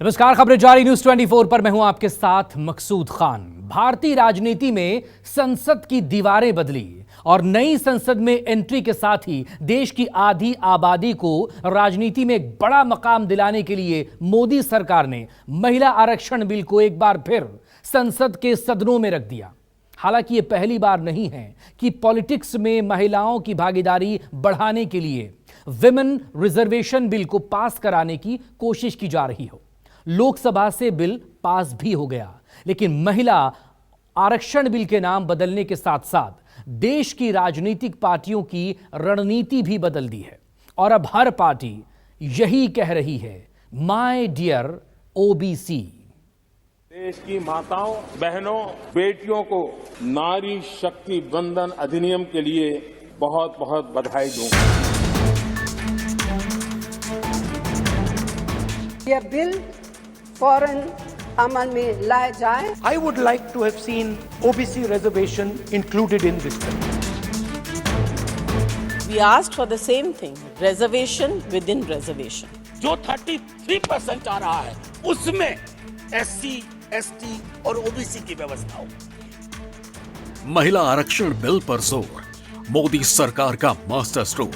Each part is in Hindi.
नमस्कार, खबरें जारी न्यूज 24 पर मैं हूं आपके साथ मकसूद खान। भारतीय राजनीति में संसद की दीवारें बदली और नई संसद में एंट्री के साथ ही देश की आधी आबादी को राजनीति में एक बड़ा मकाम दिलाने के लिए मोदी सरकार ने महिला आरक्षण बिल को एक बार फिर संसद के सदनों में रख दिया। हालांकि यह पहली बार नहीं है कि पॉलिटिक्स में महिलाओं की भागीदारी बढ़ाने के लिए विमेन रिजर्वेशन बिल को पास कराने की कोशिश की जा रही हो। लोकसभा से बिल पास भी हो गया, लेकिन महिला आरक्षण बिल के नाम बदलने के साथ साथ देश की राजनीतिक पार्टियों की रणनीति भी बदल दी है और अब हर पार्टी यही कह रही है, माय डियर ओबीसी। देश की माताओं, बहनों, बेटियों को नारी शक्ति वंदन अधिनियम के लिए बहुत बहुत बधाई दूंगा। यह बिल फौरन अमल में लाया जाए। I would like to have seen OBC reservation included in this bill. We asked for the same thing, reservation within reservation. जो 33% आ रहा है उसमें SC, ST और OBC की व्यवस्था हो। महिला आरक्षण बिल पर जोर, मोदी सरकार का मास्टर स्ट्रोक।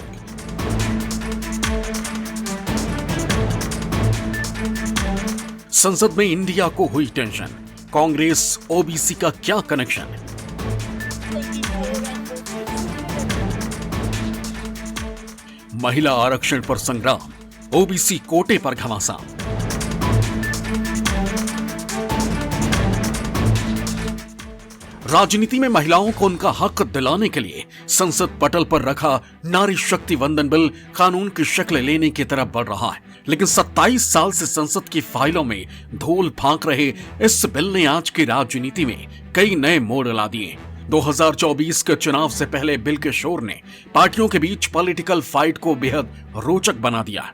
संसद में इंडिया को हुई टेंशन, कांग्रेस ओबीसी का क्या कनेक्शन? महिला आरक्षण पर संग्राम, ओबीसी कोटे पर घमासान। राजनीति में महिलाओं को उनका हक दिलाने के लिए संसद पटल पर रखा नारी शक्ति वंदन बिल कानून की शक्ल लेने की तरफ बढ़ रहा है, लेकिन 27 साल से संसद की फाइलों में धूल फांक रहे इस बिल ने आज की राजनीति में कई नए मोड़ ला दिए। 2024 के चुनाव से पहले बिल के शोर ने पार्टियों के बीच पॉलिटिकल फाइट को बेहद रोचक बना दिया।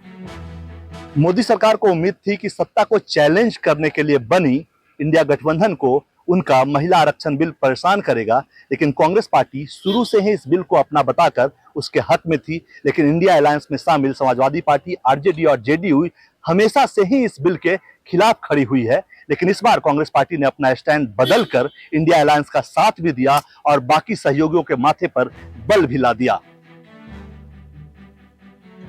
मोदी सरकार को उम्मीद थी कि सत्ता को चैलेंज करने के लिए बनी इंडिया गठबंधन को उनका महिला आरक्षण बिल परेशान करेगा, लेकिन कांग्रेस पार्टी शुरू से ही इस बिल को अपना बताकर उसके हक में थी। लेकिन इंडिया अलायंस में शामिल समाजवादी पार्टी, आरजेडी और जेडीयू हमेशा से ही इस बिल के खिलाफ खड़ी हुई है। लेकिन इस बार कांग्रेस पार्टी ने अपना स्टैंड बदलकर इंडिया अलायंस का साथ भी दिया और बाकी सहयोगियों के माथे पर बल भी ला दिया।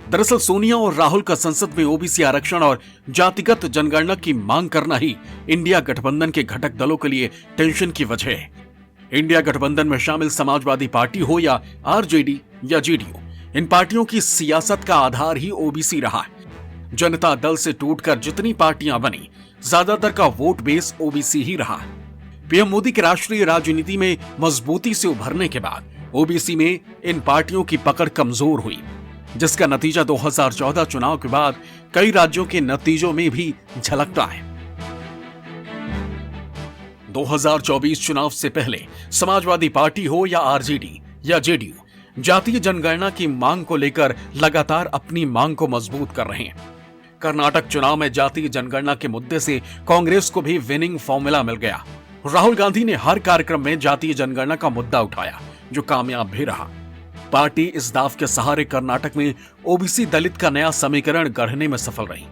दरअसल सोनिया और राहुल का संसद में ओबीसी आरक्षण और जातिगत जनगणना की मांग करना ही इंडिया गठबंधन के घटक दलों के लिए टेंशन की वजह है। इंडिया गठबंधन में शामिल समाजवादी पार्टी हो या आरजेडी या जेडीयू, इन पार्टियों की सियासत का आधार ही ओबीसी रहा है। जनता दल से टूटकर जितनी पार्टियां बनी, ज्यादातर का वोट बेस ओबीसी ही रहा। पीएम मोदी के राष्ट्रीय राजनीति में मजबूती से उभरने के बाद ओबीसी में इन पार्टियों की पकड़ कमजोर हुई, जिसका नतीजा 2014 चुनाव के बाद कई राज्यों के नतीजों में भी झलकता है। 2024 चुनाव से पहले समाजवादी पार्टी हो या आरजेडी या जेडीयू, जातीय जनगणना की मांग को लेकर लगातार अपनी मांग को मजबूत कर रहे हैं। कर्नाटक चुनाव में जातीय जनगणना के मुद्दे से कांग्रेस को भी विनिंग फॉर्मूला मिल गया। राहुल गांधी ने हर कार्यक्रम में जातीय जनगणना का मुद्दा उठाया, जो कामयाब भी रहा। पार्टी इस दाव के सहारे कर्नाटक में ओबीसी दलित का नया समीकरण गढ़ने में सफल रही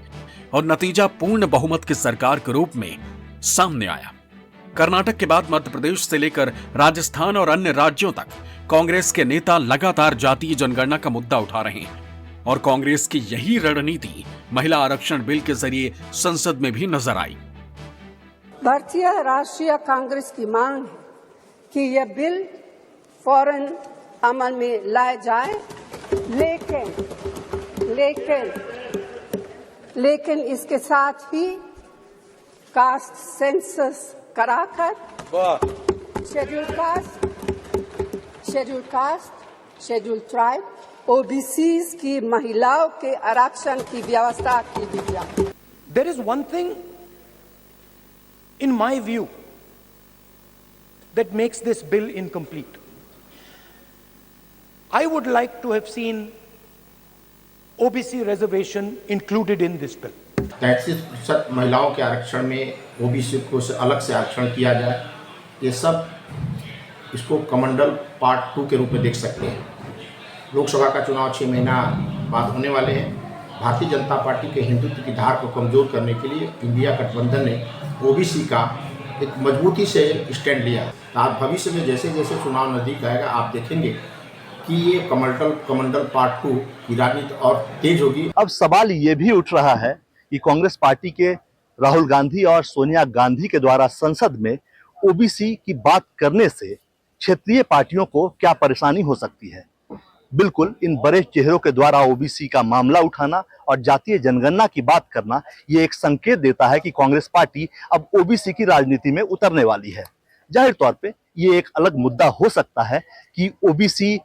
और नतीजा पूर्ण बहुमत की सरकार के रूप में सामने आया। कर्नाटक के बाद मध्य प्रदेश से लेकर राजस्थान और अन्य राज्यों तक कांग्रेस के नेता लगातार जातीय जनगणना का मुद्दा उठा रहे हैं और कांग्रेस की यही रणनीति महिला आरक्षण बिल के जरिए संसद में भी नजर आई। भारतीय राष्ट्रीय कांग्रेस की मांग है कि यह बिल फौरन अमल में लाया जाए, लेकिन इसके साथ ही कास्ट सेंसस कराकर शेड्यूल ट्राइब, ओबीसीज की महिलाओं के आरक्षण की व्यवस्था की गई। There is one thing in my view that makes this bill incomplete. I would like to have seen OBC reservation included in this bill. 33% महिलाओं के आरक्षण में ओबीसी को अलग से आरक्षण किया जाए, ये सब इसको कमंडल पार्ट 2 के रूप में देख सकते हैं। लोकसभा का चुनाव 6 महीना बाद होने वाले हैं भारतीय जनता पार्टी के हिंदुत्व की धार को कमजोर करने के लिए इंडिया गठबंधन ने ओबीसी का एक मजबूती से स्टैंड लिया। आज भविष्य में जैसे जैसे चुनाव नजदीक आएगा आप देखेंगे कि ये कमंडल पार्ट 2 की राजनीति और तेज होगी। अब सवाल ये भी उठ रहा है कि कांग्रेस पार्टी के राहुल गांधी और सोनिया गांधी के द्वारा संसद में ओबीसी की बात करने से क्षेत्रीय पार्टियों को क्या परेशानी हो सकती है। बिल्कुल इन बड़े चेहरों के द्वारा ओबीसी का मामला उठाना और जातीय जनगणना की बात करना ये एक संकेत देता है कि कांग्रेस पार्टी अब ओबीसी की राजनीति में उतरने वाली है। जाहिर तौर पे ये एक अलग मुद्दा हो सकता है कि ओबीसी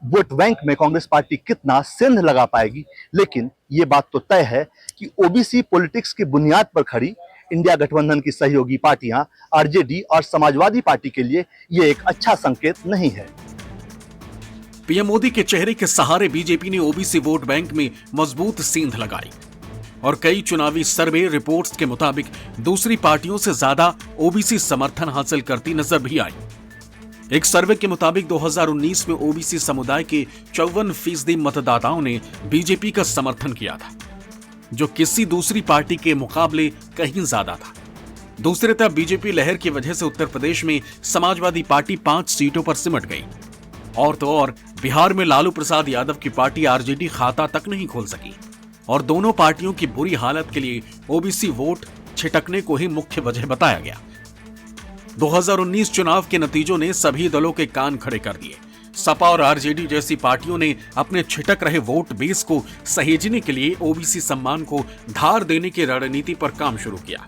वोट बैंक में कांग्रेस पार्टी कितना सेंध लगा पाएगी, लेकिन ये बात तो तय है कि ओबीसी पॉलिटिक्स की बुनियाद पर खड़ी इंडिया गठबंधन की सहयोगी पार्टियां आरजेडी और समाजवादी पार्टी के लिए ये एक अच्छा संकेत नहीं है। पीएम मोदी के चेहरे के सहारे बीजेपी ने ओबीसी वोट बैंक में मजबूत सेंध लगाई और कई चुनावी सर्वे रिपोर्ट्स के मुताबिक दूसरी पार्टियों से ज्यादा ओबीसी समर्थन हासिल करती नजर भी आई। एक सर्वे के मुताबिक 2019 में ओबीसी समुदाय के 54% मतदाताओं ने बीजेपी का समर्थन किया था, जो किसी दूसरी पार्टी के मुकाबले कहीं ज्यादा था। दूसरी तरफ बीजेपी लहर की वजह से उत्तर प्रदेश में समाजवादी पार्टी 5 सीटों पर सिमट गई और तो और बिहार में लालू प्रसाद यादव की पार्टी आरजेडी खाता तक नहीं खोल सकी और दोनों पार्टियों की बुरी हालत के लिए ओबीसी वोट छिटकने को ही मुख्य वजह बताया गया। 2019 चुनाव के नतीजों ने सभी दलों के कान खड़े कर दिए। सपा और आरजेडी जैसी पार्टियों ने अपने छिटक रहे वोट बेस को सहेजने के लिए ओबीसी सम्मान को धार देने की रणनीति पर काम शुरू किया।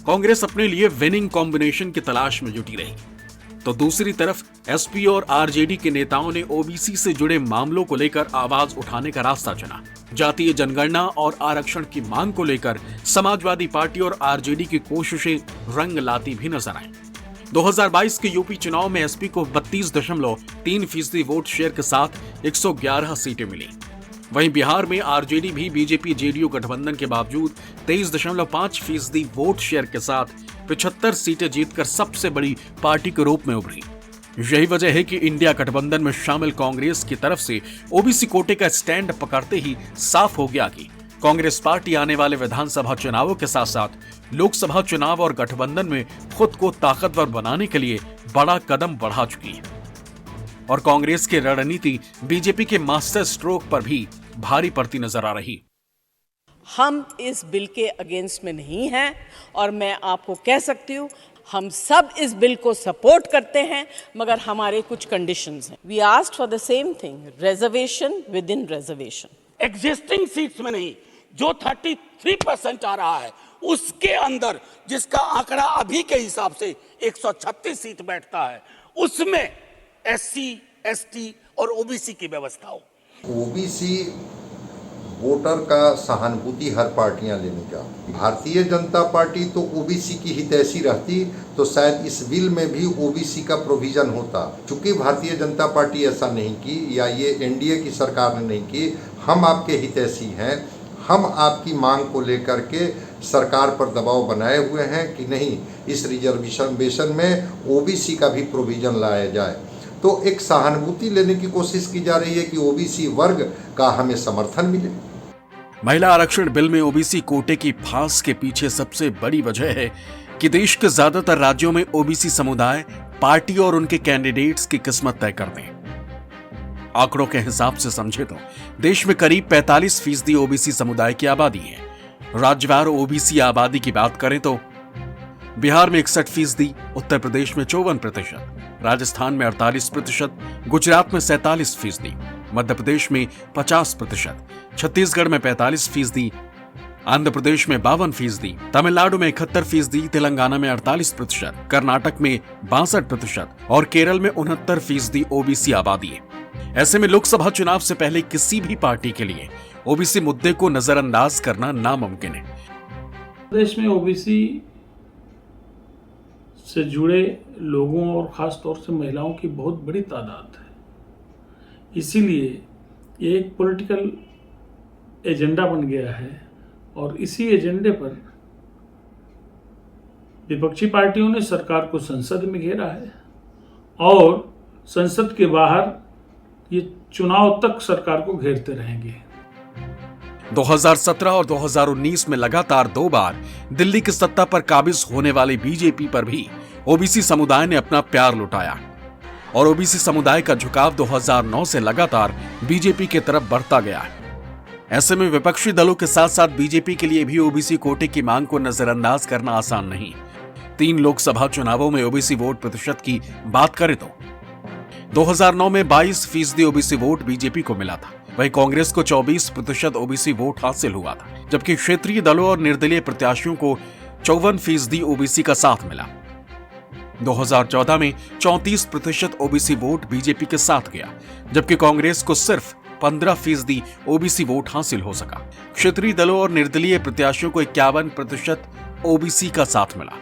कांग्रेस अपने लिए विनिंग कॉम्बिनेशन की तलाश में जुटी रही, तो दूसरी तरफ एसपी और आरजेडी के नेताओं ने ओबीसी से जुड़े मामलों को लेकर आवाज उठाने का रास्ता चुना। जातीय जनगणना और आरक्षण की मांग को लेकर समाजवादी पार्टी और आरजेडी की कोशिशें रंग लाती भी नजर आई। 2022 के यूपी चुनाव में एसपी को 32.3% वोट शेयर के साथ 111 सीटें मिली। वहीं बिहार में आरजेडी भी बीजेपी जेडीयू गठबंधन के बावजूद 23.5% वोट शेयर के साथ 75 सीटें जीतकर सबसे बड़ी पार्टी के रूप में उभरी। यही वजह है कि इंडिया गठबंधन में शामिल कांग्रेस की तरफ से ओबीसी कोटे का स्टैंड पकड़ते ही साफ हो गया कि कांग्रेस पार्टी आने वाले विधानसभा चुनावों के साथ साथ लोकसभा चुनाव और गठबंधन में खुद को ताकतवर बनाने के लिए बड़ा कदम बढ़ा चुकी है और कांग्रेस की रणनीति बीजेपी के मास्टर स्ट्रोक पर भी भारी पड़ती नजर आ रही। हम इस बिल के अगेंस्ट में नहीं हैं और मैं आपको कह सकती हूँ हम सब इस बिल को सपोर्ट करते हैं, मगर हमारे कुछ कंडीशंस हैं। We asked for the same thing, reservation within reservation. Existing seats में नहीं, जो 33% आ रहा है उसके अंदर जिसका आंकड़ा अभी के हिसाब से 136 सीट बैठता है, उसमें एससी, एसटी और ओबीसी की व्यवस्था हो। ओबीसी वोटर का सहानुभूति हर पार्टियां लेनी चाहिए। भारतीय जनता पार्टी तो ओबीसी की हितैषी रहती तो शायद इस बिल में भी ओबीसी का प्रोविजन होता। चूंकि भारतीय जनता पार्टी ऐसा नहीं की या ये एनडीए की सरकार ने नहीं की, हम आपके हितैषी हैं, हम आपकी मांग को लेकर के सरकार पर दबाव बनाए हुए हैं कि नहीं इस रिजर्वेशन में ओबीसी का भी प्रोविजन लाया जाए। तो एक सहानुभूति लेने की कोशिश की जा रही है कि ओबीसी वर्ग का हमें समर्थन मिले। महिला आरक्षण बिल में ओबीसी कोटे की फांस के पीछे सबसे बड़ी वजह है कि देश के ज्यादातर राज्यों में ओबीसी समुदाय पार्टी और उनके कैंडिडेट्स की किस्मत तय करते हैं। आंकड़ों के हिसाब से समझे तो देश में करीब 45% ओबीसी समुदाय की आबादी है। राज्यवार ओबीसी आबादी की बात करें तो बिहार में 61%, उत्तर प्रदेश में 54%, राजस्थान में 48%, गुजरात में 47%, मध्य प्रदेश में 50%, छत्तीसगढ़ में 45%, आंध्र प्रदेश में 52%, तमिलनाडु में 71%, तेलंगाना में 48%, कर्नाटक में 62% और केरल में 69% ओबीसी आबादी है। ऐसे में लोकसभा चुनाव से पहले किसी भी पार्टी के लिए ओबीसी मुद्दे को नजरअंदाज करना नामुमकिन है। देश में ओबीसी से जुड़े लोगों और खास तौर से महिलाओं की बहुत बड़ी तादाद है, इसीलिए ये एक पॉलिटिकल एजेंडा बन गया है और इसी एजेंडे पर विपक्षी पार्टियों ने सरकार को संसद में घेरा है और संसद के बाहर ये चुनाव तक सरकार को घेरते रहेंगे। 2017 और 2019 में लगातार 2 बार दिल्ली की सत्ता पर काबिज होने वाली बीजेपी पर भी ओबीसी समुदाय ने अपना प्यार लुटाया और ओबीसी समुदाय का झुकाव 2009 से लगातार बीजेपी की तरफ बढ़ता गया है। ऐसे में विपक्षी दलों के साथ साथ बीजेपी के लिए भी ओबीसी कोटे की मांग को नजरअंदाज करना आसान नहीं। 3 लोकसभा चुनावों में ओबीसी वोट प्रतिशत की बात करें तो 2009 में 22% ओबीसी वोट बीजेपी को मिला था, वहीं कांग्रेस को 24% ओबीसी वोट हासिल हुआ था, जबकि क्षेत्रीय दलों और निर्दलीय प्रत्याशियों को 54% ओबीसी का साथ मिला। 2014 में 34% ओबीसी वोट बीजेपी के साथ गया, जबकि कांग्रेस को सिर्फ 15% ओबीसी वोट हासिल हो सका। क्षेत्रीय दलों और निर्दलीय प्रत्याशियों को 51% ओबीसी का साथ मिला।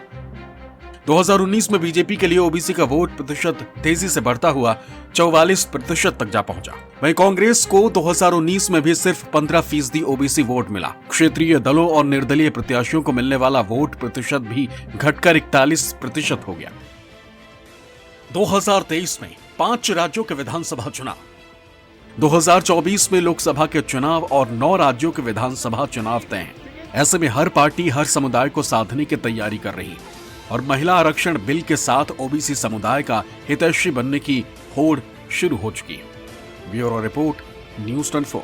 2019 में बीजेपी के लिए ओबीसी का वोट प्रतिशत तेजी से बढ़ता हुआ 44% तक जा पहुंचा। वहीं कांग्रेस को 2019 में भी सिर्फ 15% ओबीसी वोट मिला। क्षेत्रीय दलों और निर्दलीय प्रत्याशियों को मिलने वाला वोट प्रतिशत भी घटकर 41% हो गया। 2023 में 5 राज्यों के विधानसभा चुनाव, 2024 में लोकसभा के चुनाव और 9 राज्यों के विधानसभा चुनाव तय हैं। ऐसे में हर पार्टी हर समुदाय को साधने की तैयारी कर रही है और महिला आरक्षण बिल के साथ ओबीसी समुदाय का हितैषी बनने की होड़ शुरू हो चुकी है। Bureau report, news 24।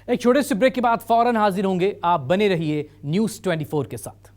एक छोटे से ब्रेक के बाद फौरन हाजिर होंगे। आप बने रहिए न्यूज़ 24 के साथ।